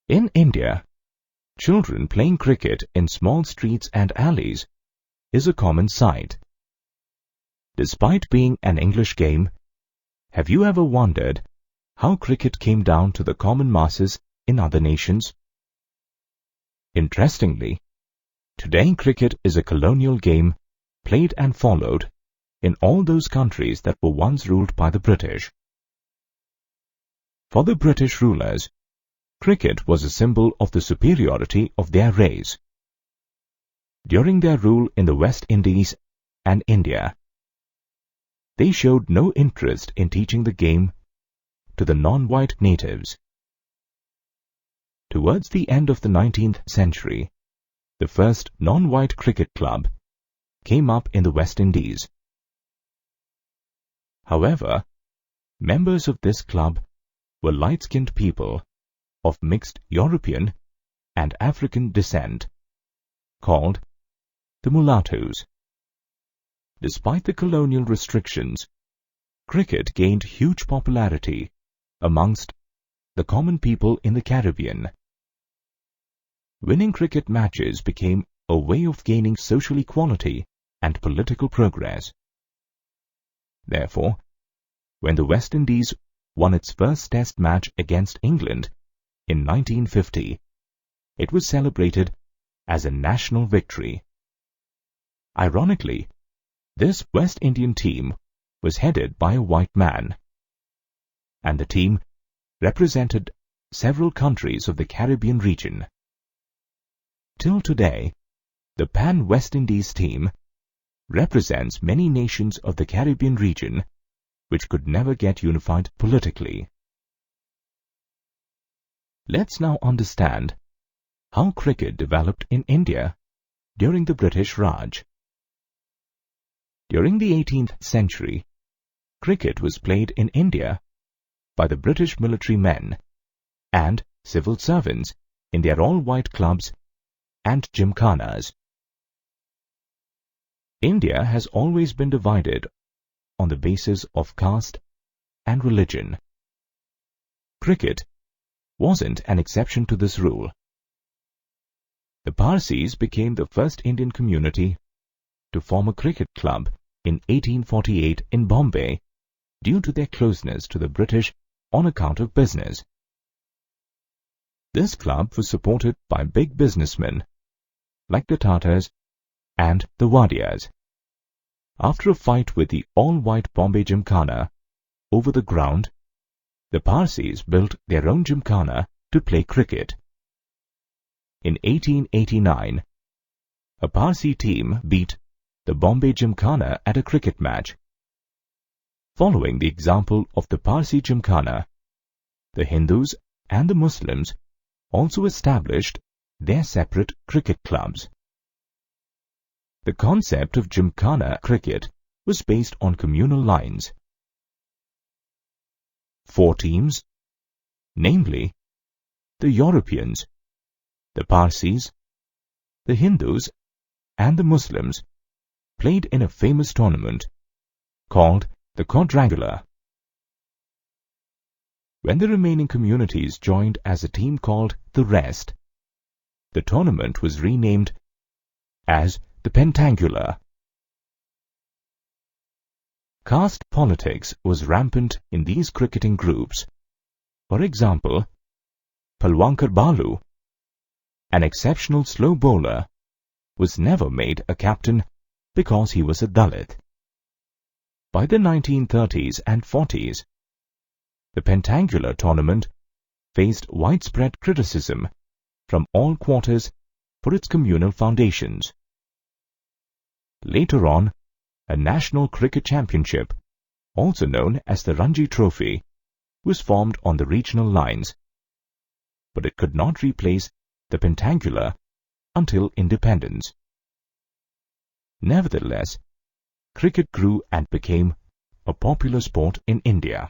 In India, children playing cricket in small streets and alleys is a common sight. Despite being an English game, have you ever wondered how cricket came down to the common masses in other nations? Interestingly, today cricket is a colonial game played and followed in all those countries that were once ruled by the British. For the British rulers, cricket was a symbol of the superiority of their race. During their rule in the West Indies and India, they showed no interest in teaching the game to the non-white natives. Towards the end of the 19th century, the first non-white cricket club came up in the West Indies. However, members of this club were light-skinned people of mixed European and African descent, called the mulattoes. Despite the colonial restrictions, cricket gained huge popularity amongst the common people in the Caribbean. Winning cricket matches became a way of gaining social equality and political progress. Therefore, when the West Indies won its first Test match against England in 1950, it was celebrated as a national victory. Ironically, this West Indian team was headed by a white man, and the team represented several countries of the Caribbean region. Till today, the Pan-West Indies team represents many nations of the Caribbean region which could never get unified politically. Let's now understand how cricket developed in India during the British Raj. During the 18th century, cricket was played in India by the British military men and civil servants in their all-white clubs and gymkhanas. India has always been divided on the basis of caste and religion. Cricket wasn't an exception to this rule. The Parsis became the first Indian community to form a cricket club in 1848 in Bombay due to their closeness to the British on account of business. This club was supported by big businessmen like the Tatars and the Wadias. After a fight with the all-white Bombay Gymkhana over the ground, the Parsis built their own Gymkhana to play cricket. In 1889, a Parsi team beat the Bombay Gymkhana at a cricket match. Following the example of the Parsi Gymkhana, the Hindus and the Muslims also established their separate cricket clubs. The concept of Gymkhana cricket was based on communal lines. 4 teams, namely the Europeans, the Parsis, the Hindus and the Muslims, played in a famous tournament called the Quadrangular. When the remaining communities joined as a team called the Rest, the tournament was renamed as the Pentangular. Caste politics was rampant in these cricketing groups. For example, Palwankar Balu, an exceptional slow bowler, was never made a captain because he was a Dalit. By the 1930s and 40s, the Pentangular tournament faced widespread criticism from all quarters for its communal foundations. Later on, a National Cricket Championship, also known as the Ranji Trophy, was formed on the regional lines, but it could not replace the Pentangular until independence. Nevertheless, cricket grew and became a popular sport in India.